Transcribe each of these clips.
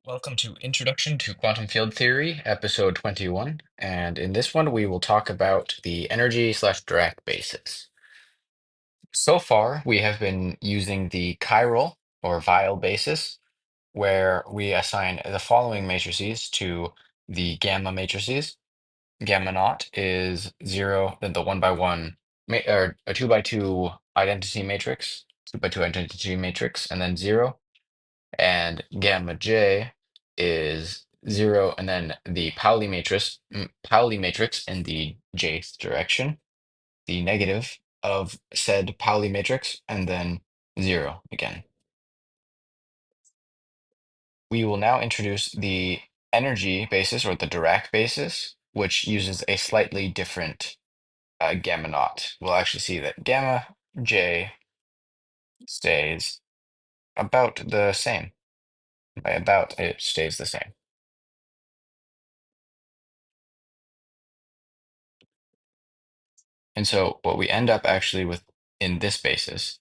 Welcome to Introduction to Quantum Field Theory, episode 21. And in this one, we will talk about the energy slash Dirac basis. So far, we have been using the chiral or Weyl basis, where we assign the following matrices to the gamma matrices. Gamma naught is zero, then the one by one, or a two by two identity matrix, two by two identity matrix, and then zero. And gamma j is zero, and then the Pauli matrix in the jth direction, the negative of said Pauli matrix, and then zero again. We will now introduce the energy basis or the Dirac basis, which uses a slightly different gamma naught. We'll actually see that gamma j stays about the same. By about, it stays the same. And so what we end up actually with in this basis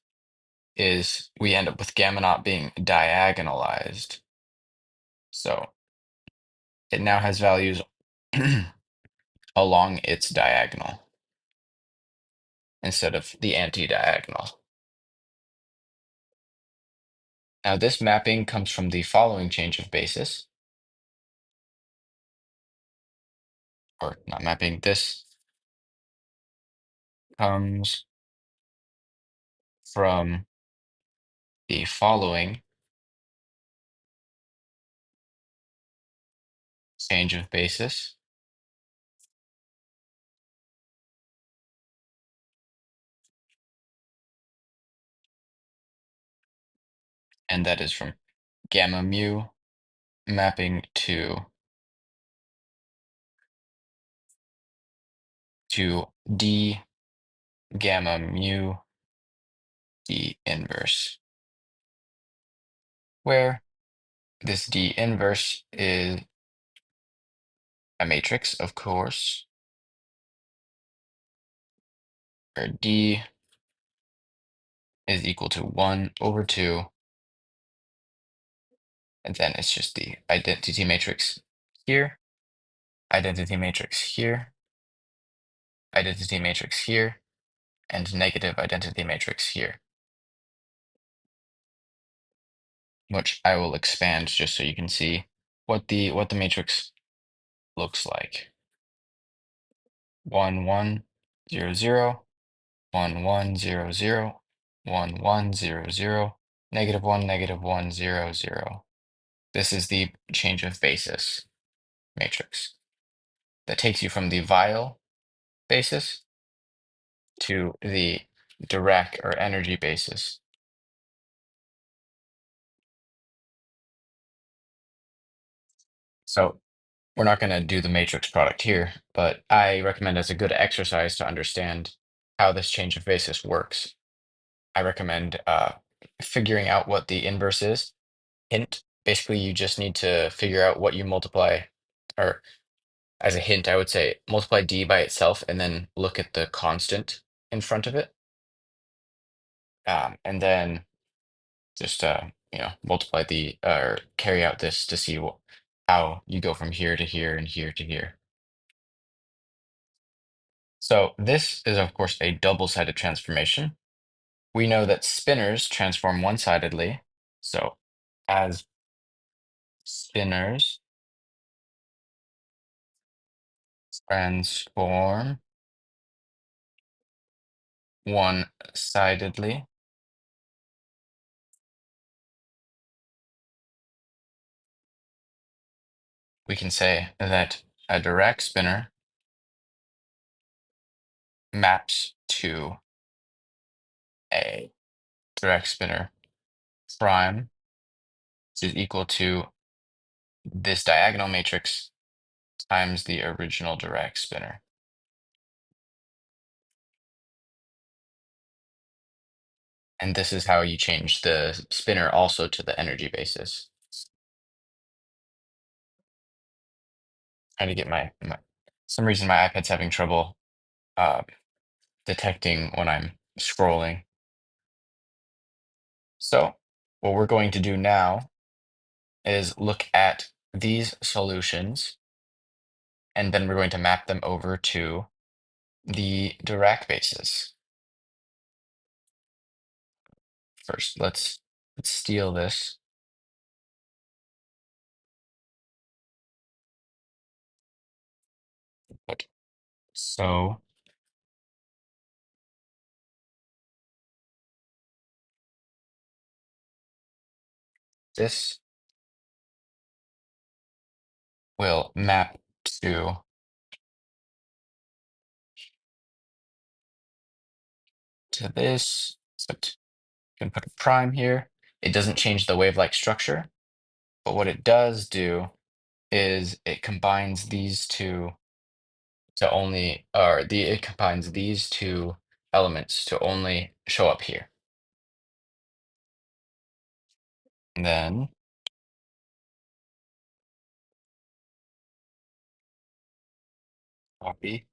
is we end up with gamma naught being diagonalized. So it now has values along its diagonal instead of the anti-diagonal. Now this mapping comes from the following change of basis, or not mapping, this comes from the following change of basis. And that is from gamma mu mapping to d gamma mu d inverse, where this d inverse is a matrix, of course, where d is equal to 1 over 2, and then it's just the identity matrix here, identity matrix here, identity matrix here, and negative identity matrix here, which I will expand just so you can see what the matrix looks like. 1 1 0 0, 1 1 0 0, 1 1 0 0, negative 1 negative 1 0 0. This is the change of basis matrix that takes you from the Weyl basis to the Dirac or energy basis. So we're not going to do the matrix product here, but I recommend as a good exercise to understand how this change of basis works. I recommend figuring out what the inverse is. Hint, basically you just need to figure out what you multiply, or as a hint, I would say multiply d by itself and then look at the constant in front of it. And then just multiply the or carry out this to see how you go from here to here and here to here. So this is of course a double-sided transformation. We know that spinors transform one-sidedly. So as spinors transform one-sidedly, we can say that a Dirac spinor maps to a Dirac spinor prime, which is equal to this diagonal matrix times the original Dirac spinor. And this is how you change the spinor also to the energy basis. Trying to get some reason my iPad's having trouble uh, detecting when I'm scrolling. So what we're going to do now is look at these solutions, and then we're going to map them over to the Dirac basis. First, let's steal this. But so this will map to this, except you can put a prime here. It doesn't change the wave-like structure, but what it does do is it combines these two to only, it combines these two elements to only show up here. And then copy.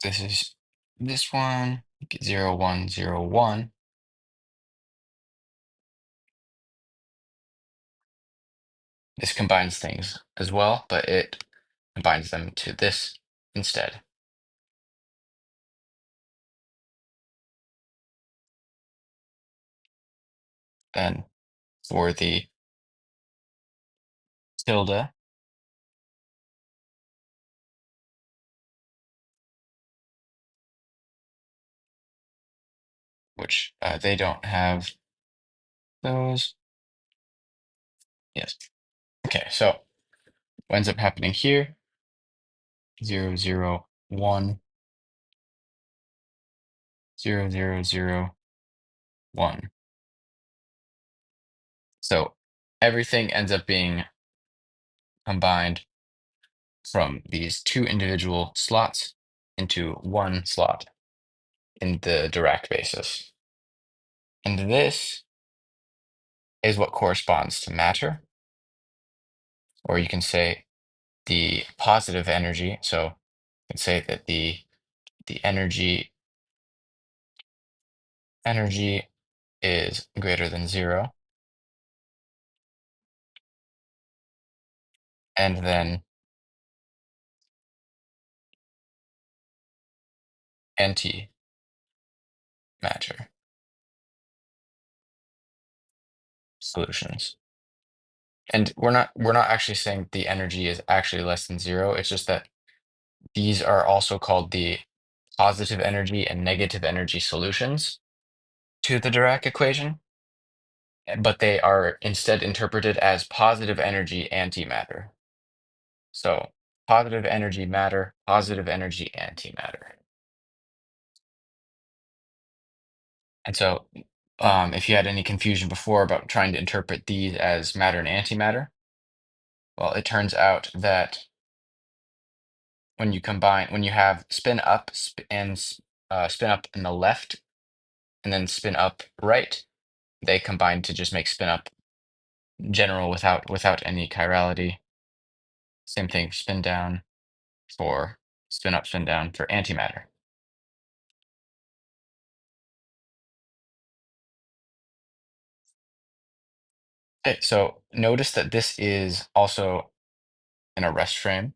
This is this one, get 0, 1, 0, 1. This combines things as well, but it combines them to this instead. Then for the tilde, which they don't have those. Yes. Okay, so what ends up happening here, 0, 0, 1, 0, 0, 0, 1. So everything ends up being combined from these two individual slots into one slot in the Dirac basis. And this is what corresponds to matter, or you can say the positive energy. So you can say that the energy is greater than 0, and then antimatter solutions. And we're not actually saying the energy is actually less than 0. It's just that these are also called the positive energy and negative energy solutions to the Dirac equation, but they are instead interpreted as positive energy antimatter. So positive energy matter, positive energy antimatter. And so if you had any confusion before about trying to interpret these as matter and antimatter, well, it turns out that when you have spin up and spin up in the left and then spin up right, they combine to just make spin up general without any chirality. Same thing, spin down for spin up, spin down for antimatter. Okay, so notice that this is also in a rest frame.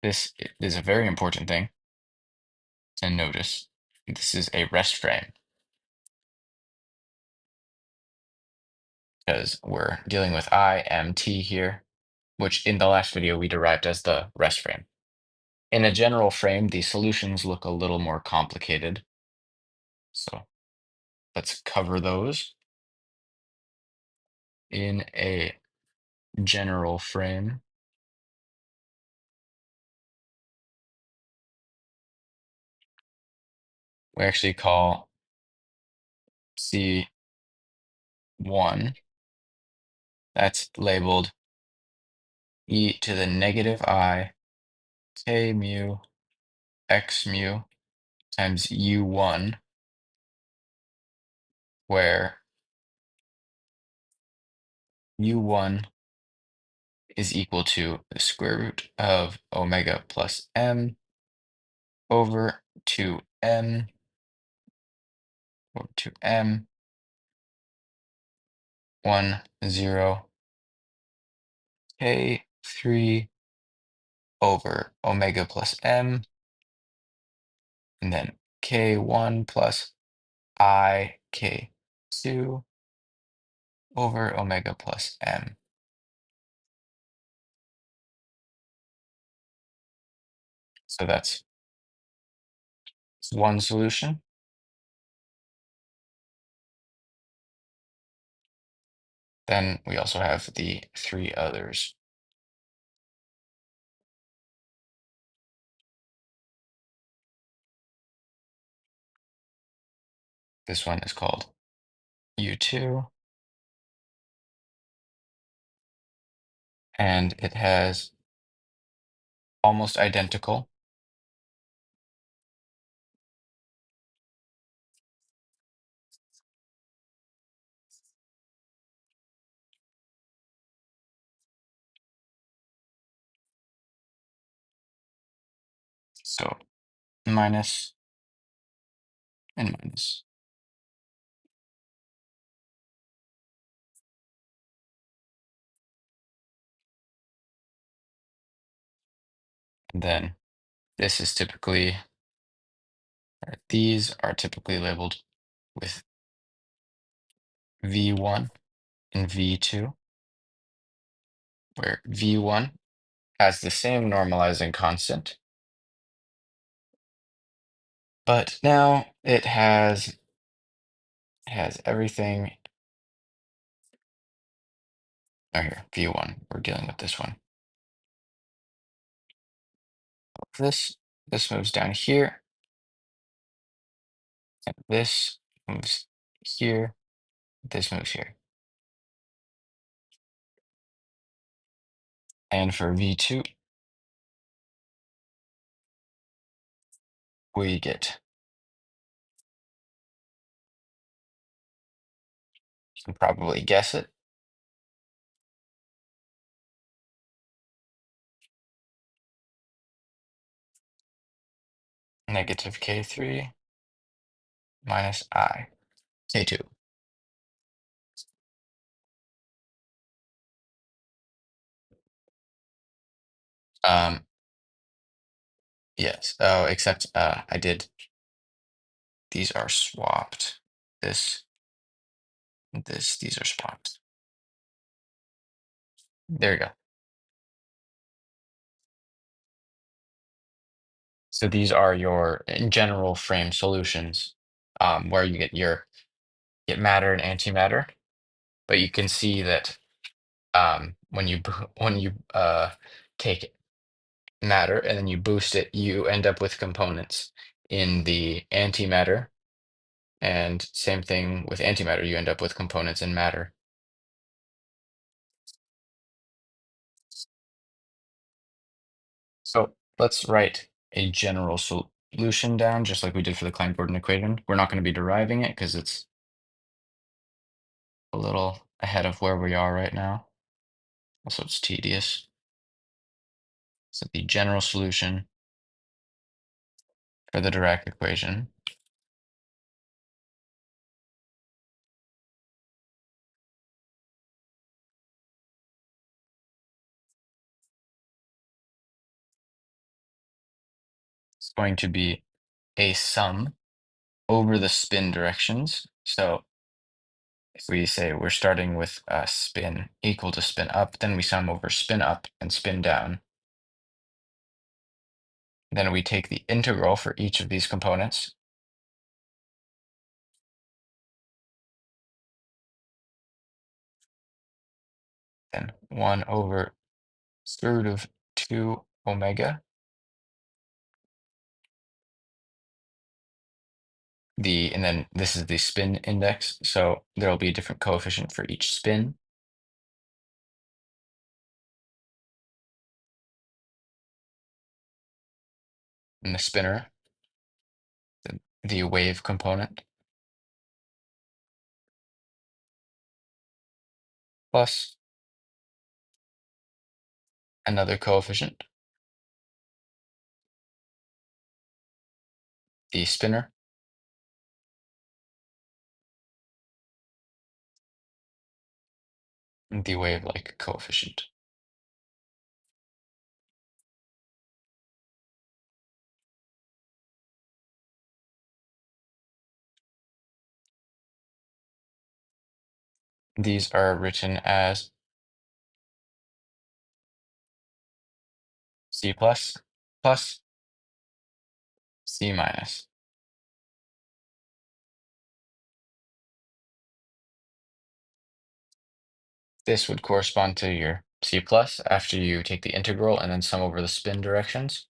This is a very important thing to notice. This is a rest frame because we're dealing with IMT here, which in the last video we derived as the rest frame. In a general frame, the solutions look a little more complicated. So let's cover those. In a general frame, we actually call C1, that's labeled e to the negative I k mu x mu times u1, where u1 is equal to the square root of omega plus m over 2m over 2m, 1, 0, k3 over omega plus m, and then k1 plus I k2 over omega plus m. So that's one solution. Then we also have the three others. This one is called U2, and it has almost identical. So minus and minus. And then this is typically, these are typically labeled with V1 and V2, where V1 has the same normalizing constant, but now it has everything. Oh, here, V1, we're dealing with this one. This moves down here, and this moves here, this moves here. And for V2, we get, you can probably guess it, negative K3 minus I, K2. Um, yes, oh, except these are swapped. These are swapped. There you go. So these are your in general frame solutions, where you get matter and antimatter, but you can see that when you take matter and then you boost it, you end up with components in the antimatter, and same thing with antimatter, you end up with components in matter. So let's write a general solution down, just like we did for the Klein-Gordon equation. We're not going to be deriving it because it's a little ahead of where we are right now. Also, it's tedious. So the general solution for the Dirac equation is going to be a sum over the spin directions. So if we say we're starting with spin equal to spin up, then we sum over spin up and spin down. Then we take the integral for each of these components. Then 1 over square root of 2 omega. And then this is the spin index, so there'll be a different coefficient for each spin. And the spinner, the wave component, plus another coefficient, the spinner, the wave-like coefficient. These are written as C plus plus C minus. This would correspond to your C plus after you take the integral and then sum over the spin directions.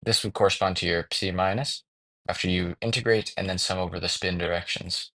This would correspond to your C minus after you integrate and then sum over the spin directions.